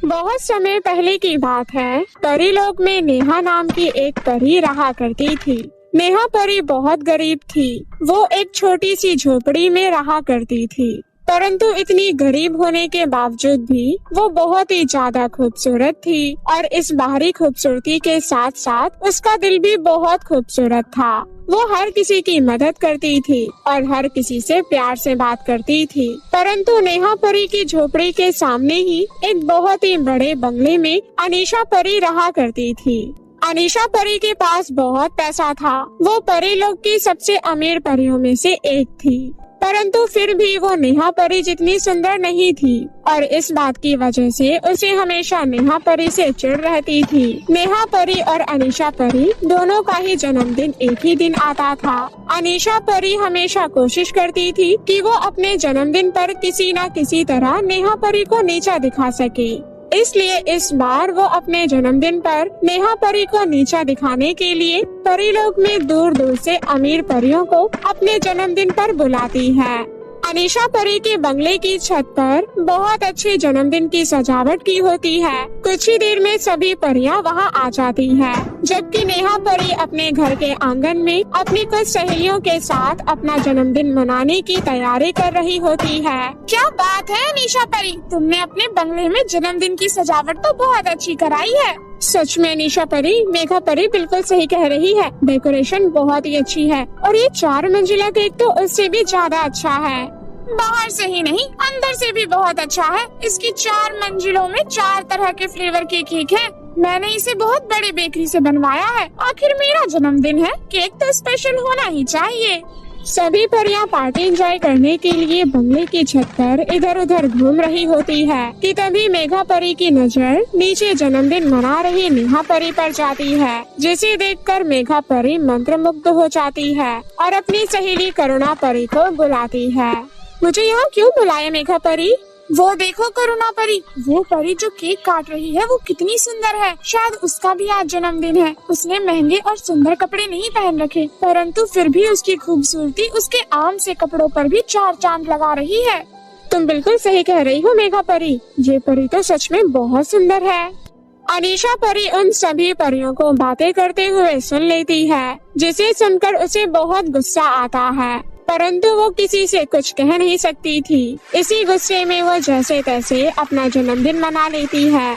बहुत समय पहले की बात है। परी लोक में नेहा नाम की एक परी रहा करती थी। नेहा परी बहुत गरीब थी। वो एक छोटी सी झोपड़ी में रहा करती थी, परंतु इतनी गरीब होने के बावजूद भी वो बहुत ही ज्यादा खूबसूरत थी और इस बाहरी खूबसूरती के साथ साथ उसका दिल भी बहुत खूबसूरत था। वो हर किसी की मदद करती थी और हर किसी से प्यार से बात करती थी। परंतु नेहा परी की झोपड़ी के सामने ही एक बहुत ही बड़े बंगले में अनीशा परी रहा करती थी। अनीशा परी के पास बहुत पैसा था। वो परी लोक की सबसे अमीर परियों में से एक थी, परंतु फिर भी वो नेहा परी जितनी सुंदर नहीं थी और इस बात की वजह से उसे हमेशा नेहा परी से चिढ़ रहती थी। नेहा परी और अनीशा परी दोनों का ही जन्मदिन एक ही दिन आता था। अनीशा परी हमेशा कोशिश करती थी कि वो अपने जन्मदिन पर किसी न किसी तरह नेहा परी को नीचा दिखा सके। इसलिए इस बार वो अपने जन्मदिन पर नेहा परी को नीचा दिखाने के लिए परी लोक में दूर दूर से अमीर परियों को अपने जन्मदिन पर बुलाती है। अनीशा परी के बंगले की छत पर बहुत अच्छे जन्मदिन की सजावट की होती है। कुछ ही देर में सभी परियां वहां आ जाती हैं, जबकि नेहा परी अपने घर के आंगन में अपनी कुछ सहेलियों के साथ अपना जन्मदिन मनाने की तैयारी कर रही होती है। क्या बात है अनीशा परी, तुमने अपने बंगले में जन्मदिन की सजावट तो बहुत अच्छी कराई है। सच में अनीशा परी, मेघा परी बिल्कुल सही कह रही है। डेकोरेशन बहुत ही अच्छी है और ये 4 मंजिला केक तो उससे भी ज्यादा अच्छा है। बाहर से ही नहीं, अंदर से भी बहुत अच्छा है। इसकी 4 मंजिलों में 4 तरह के फ्लेवर के केक है। मैंने इसे बहुत बड़े बेकरी से बनवाया है। आखिर मेरा जन्मदिन है, केक तो स्पेशल होना ही चाहिए। सभी परियां पार्टी एंजॉय करने के लिए बंगले की छत पर इधर उधर घूम रही होती है कि तभी मेघा परी की नजर नीचे जन्मदिन मना रही नेहा परी पर जाती है, जिसे देखकर मेघा परी मंत्रमुग्ध हो जाती है और अपनी सहेली करुणा परी को बुलाती है। मुझे यहाँ क्यों बुलाया मेघा परी? वो देखो करुणा परी, वो परी जो केक काट रही है वो कितनी सुंदर है। शायद उसका भी आज जन्मदिन है। उसने महंगे और सुंदर कपड़े नहीं पहन रखे, परंतु फिर भी उसकी खूबसूरती उसके आम से कपड़ों पर भी 4 चांद लगा रही है। तुम बिल्कुल सही कह रही हो मेघा परी, ये परी तो सच में बहुत सुंदर है। अनीशा परी उन सभी परियों को बातें करते हुए सुन लेती है, जिसे सुनकर उसे बहुत गुस्सा आता है, परंतु वो किसी से कुछ कह नहीं सकती थी। इसी गुस्से में वो जैसे तैसे अपना जन्मदिन मना लेती है,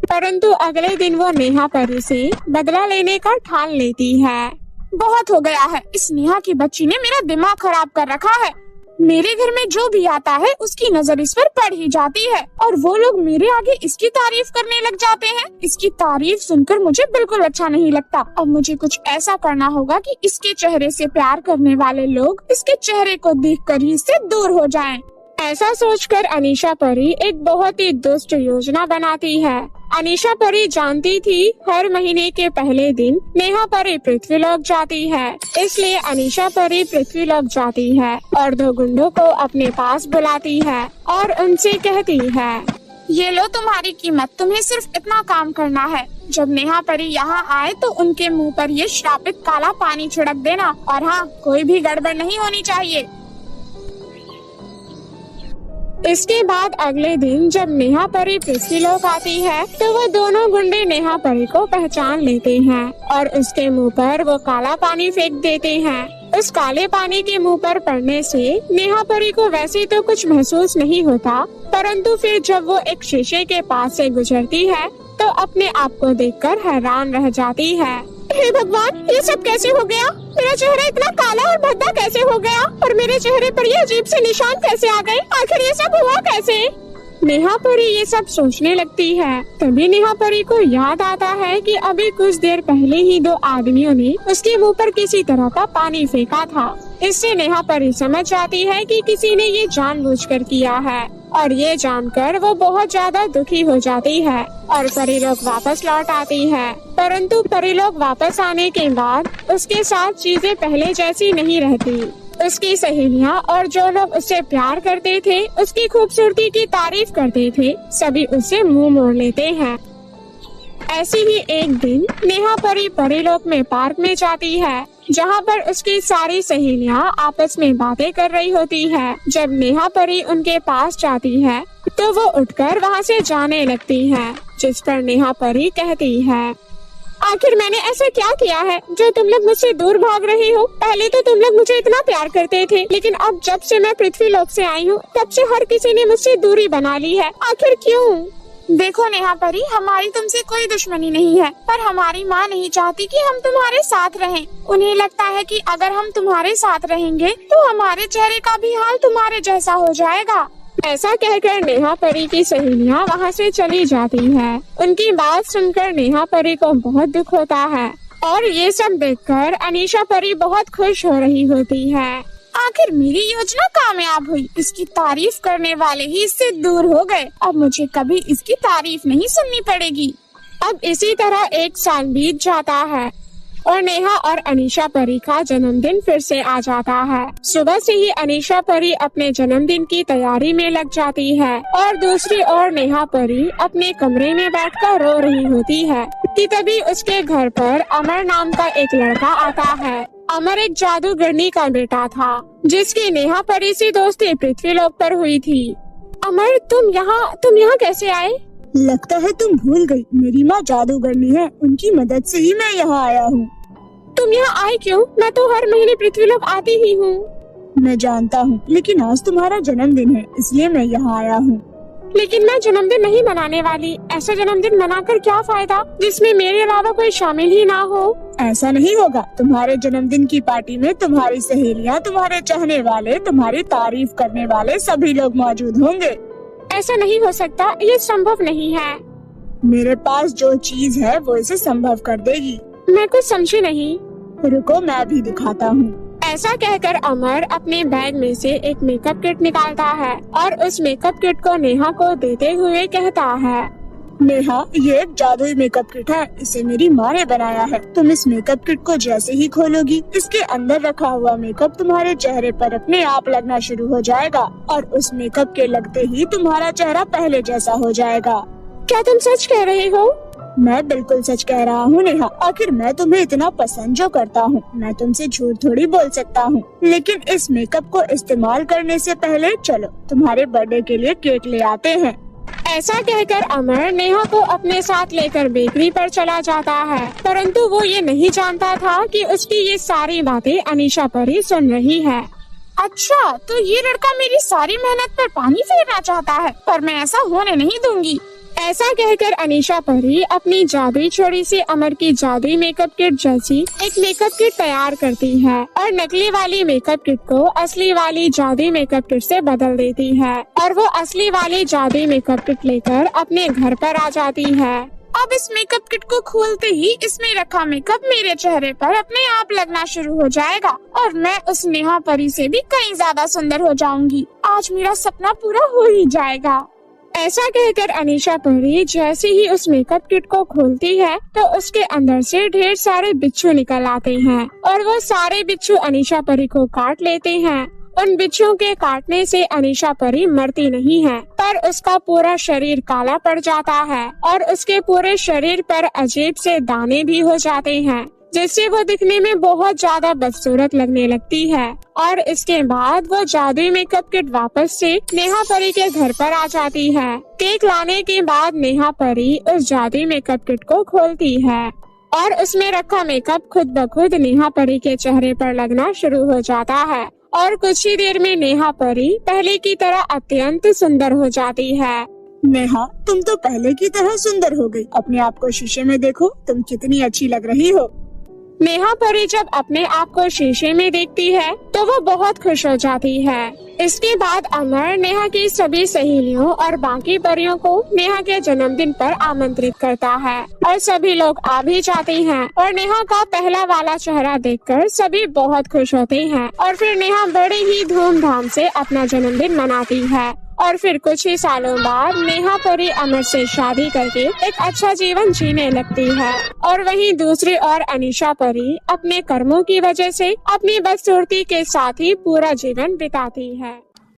परंतु अगले दिन वो नेहा परी से बदला लेने का ठान लेती है। बहुत हो गया है, इस नेहा की बच्ची ने मेरा दिमाग खराब कर रखा है। मेरे घर में जो भी आता है उसकी नजर इस पर पड़ ही जाती है और वो लोग मेरे आगे इसकी तारीफ करने लग जाते हैं। इसकी तारीफ सुनकर मुझे बिल्कुल अच्छा नहीं लगता। अब मुझे कुछ ऐसा करना होगा कि इसके चेहरे से प्यार करने वाले लोग इसके चेहरे को देखकर ही इससे दूर हो जाएं। ऐसा सोचकर अनीशा परी एक बहुत ही दुष्ट योजना बनाती है। अनीशा परी जानती थी हर महीने के पहले दिन नेहा परी पृथ्वीलोक जाती है, इसलिए अनीशा परी पृथ्वीलोक जाती है और 2 गुंडों को अपने पास बुलाती है और उनसे कहती है, ये लो तुम्हारी कीमत, तुम्हें सिर्फ इतना काम करना है। जब नेहा परी यहाँ आए तो उनके मुंह पर ये श्रापित काला पानी छिड़क देना और हाँ, कोई भी गड़बड़ नहीं होनी चाहिए। इसके बाद अगले दिन जब नेहा परी पृथ्वीलोक आती है तो वो दोनों गुंडे नेहा परी को पहचान लेते हैं और उसके मुंह पर वो काला पानी फेंक देते हैं। उस काले पानी के मुंह पर पड़ने से नेहा परी को वैसे तो कुछ महसूस नहीं होता, परंतु फिर जब वो एक शीशे के पास से गुजरती है तो अपने आप को देखकर हैरान रह जाती है। हे भगवान, ये सब कैसे हो गया? मेरा चेहरा इतना काला और भद्दा कैसे हो गया और मेरे चेहरे पर ये अजीब से निशान कैसे आ गए? आखिर ये सब हुआ कैसे? नेहा परी ये सब सोचने लगती है। तभी नेहा परी को याद आता है कि अभी कुछ देर पहले ही 2 आदमियों ने उसके मुंह पर किसी तरह का पानी फेंका था। इससे नेहा परी समझ जाती है कि किसी ने ये जानबूझकर किया है और ये जानकर वो बहुत ज्यादा दुखी हो जाती है और परीलोक वापस लौट आती है। परंतु परीलोक वापस आने के बाद उसके साथ चीजें पहले जैसी नहीं रहती। उसकी सहेलियां और जो लोग उससे प्यार करते थे, उसकी खूबसूरती की तारीफ करते थे, सभी उससे मुंह मोड़ लेते हैं। ऐसी ही एक दिन नेहा परी परीलोक में पार्क में जाती है जहाँ पर उसकी सारी सहेलियाँ आपस में बातें कर रही होती है। जब नेहा परी उनके पास जाती है तो वो उठकर वहाँ से जाने लगती है, जिस पर नेहा परी कहती है, आखिर मैंने ऐसा क्या किया है जो तुम लोग मुझसे दूर भाग रहे हो? पहले तो तुम लोग मुझे इतना प्यार करते थे, लेकिन अब जब से मैं पृथ्वी लोक से आई हूँ तब से हर किसी ने मुझसे दूरी बना ली है। आखिर क्यों? देखो नेहा परी, हमारी तुमसे कोई दुश्मनी नहीं है, पर हमारी माँ नहीं चाहती कि हम तुम्हारे साथ रहें। उन्हें लगता है कि अगर हम तुम्हारे साथ रहेंगे तो हमारे चेहरे का भी हाल तुम्हारे जैसा हो जाएगा। ऐसा कहकर नेहा परी की सहेलियाँ वहाँ से चली जाती है। उनकी बात सुनकर नेहा परी को बहुत दुख होता है और ये सब देखकर अनीशा परी बहुत खुश हो रही होती है। आखिर मेरी योजना कामयाब हुई। इसकी तारीफ करने वाले ही इससे दूर हो गए। अब मुझे कभी इसकी तारीफ नहीं सुननी पड़ेगी। अब इसी तरह 1 साल बीत जाता है और नेहा और अनीशा परी का जन्मदिन फिर से आ जाता है। सुबह से ही अनीशा परी अपने जन्मदिन की तैयारी में लग जाती है और दूसरी ओर नेहा परी अपने कमरे में बैठकर रो रही होती है कि तभी उसके घर पर अमर नाम का एक लड़का आता है। अमर एक जादूगरनी का बेटा था, जिसकी नेहा परी से दोस्ती पृथ्वीलोक पर हुई थी। अमर, तुम यहाँ कैसे आए? लगता है तुम भूल गई, मेरी माँ जादूगरनी है, उनकी मदद से ही मैं यहाँ आया हूँ। तुम यहाँ आए क्यों? मैं तो हर महीने पृथ्वीलोक आती ही हूँ। मैं जानता हूँ, लेकिन आज तुम्हारा जन्मदिन है, इसलिए मैं यहाँ आया हूँ। लेकिन मैं जन्मदिन नहीं मनाने वाली। ऐसा जन्मदिन मनाकर क्या फायदा जिसमें मेरे अलावा कोई शामिल ही ना हो? ऐसा नहीं होगा। तुम्हारे जन्मदिन की पार्टी में तुम्हारी सहेलियाँ, तुम्हारे चाहने वाले, तुम्हारी तारीफ करने वाले सभी लोग मौजूद होंगे। ऐसा नहीं हो सकता, ये संभव नहीं है। मेरे पास जो चीज है वो इसे संभव कर देगी। मैं कुछ समझी नहीं। रुको, मैं भी दिखाता हूँ। ऐसा कहकर अमर अपने बैग में से एक मेकअप किट निकालता है और उस मेकअप किट को नेहा को देते हुए कहता है, नेहा, ये एक जादुई मेकअप किट है, इसे मेरी माँ ने बनाया है। तुम इस मेकअप किट को जैसे ही खोलोगी, इसके अंदर रखा हुआ मेकअप तुम्हारे चेहरे पर अपने आप लगना शुरू हो जाएगा और उस मेकअप के लगते ही तुम्हारा चेहरा पहले जैसा हो जाएगा। क्या तुम सच कह रहे हो? मैं बिल्कुल सच कह रहा हूँ नेहा। आखिर मैं तुम्हें इतना पसंद जो करता हूँ, मैं तुमसे झूठ थोड़ी बोल सकता हूँ। लेकिन इस मेकअप को इस्तेमाल करने से पहले चलो तुम्हारे बर्थडे के लिए केक ले आते हैं। ऐसा कहकर अमर नेहा को अपने साथ लेकर बेकरी पर चला जाता है, परंतु वो ये नहीं जानता था कि उसकी ये सारी बातें अनीशा परी सुन रही है। अच्छा, तो ये लड़का मेरी सारी मेहनत पर पानी फेरना चाहता है, पर मैं ऐसा होने नहीं दूंगी। ऐसा कहकर अनीशा परी अपनी जादुई छड़ी से अमर की जादुई मेकअप किट जैसी एक मेकअप किट तैयार करती है और नकली वाली मेकअप किट को असली वाली जादुई मेकअप किट से बदल देती है और वो असली वाली जादुई मेकअप किट लेकर अपने घर पर आ जाती है। अब इस मेकअप किट को खोलते ही इसमें रखा मेकअप मेरे चेहरे पर अपने आप लगना शुरू हो जाएगा और मैं उस नेहा परी से भी कहीं ज्यादा सुंदर हो जाऊंगी। आज मेरा सपना पूरा हो ही जाएगा। ऐसा कहकर अनीशा परी जैसे ही उस मेकअप किट को खोलती है तो उसके अंदर से ढेर सारे बिच्छू निकल आते हैं और वो सारे बिच्छू अनीशा परी को काट लेते हैं। उन बिच्छुओं के काटने से अनीशा परी मरती नहीं है, पर उसका पूरा शरीर काला पड़ जाता है और उसके पूरे शरीर पर अजीब से दाने भी हो जाते हैं, जिससे वो दिखने में बहुत ज्यादा बदसूरत लगने लगती है। और इसके बाद वो जादुई मेकअप किट वापस से नेहा परी के घर पर आ जाती है। केक लाने के बाद नेहा परी उस जादुई मेकअप किट को खोलती है और उसमें रखा मेकअप खुद ब खुद नेहा परी के चेहरे पर लगना शुरू हो जाता है और कुछ ही देर में नेहा परी पहले की तरह अत्यंत सुंदर हो जाती है। नेहा, तुम तो पहले की तरह सुंदर हो गई। अपने आप को शीशे में देखो, तुम कितनी अच्छी लग रही हो। नेहा परी जब अपने आप को शीशे में देखती है तो वो बहुत खुश हो जाती है। इसके बाद अमर नेहा की सभी सहेलियों और बाकी परियों को नेहा के जन्मदिन पर आमंत्रित करता है और सभी लोग आ भी जाते हैं और नेहा का पहला वाला चेहरा देखकर सभी बहुत खुश होते हैं और फिर नेहा बड़े ही धूमधाम से अपना जन्मदिन मनाती है। और फिर कुछ ही सालों बाद नेहा परी अमर से शादी करके एक अच्छा जीवन जीने लगती है और वहीं दूसरी ओर अनीशा परी अपने कर्मों की वजह से अपनी बदसूरती के साथ ही पूरा जीवन बिताती है।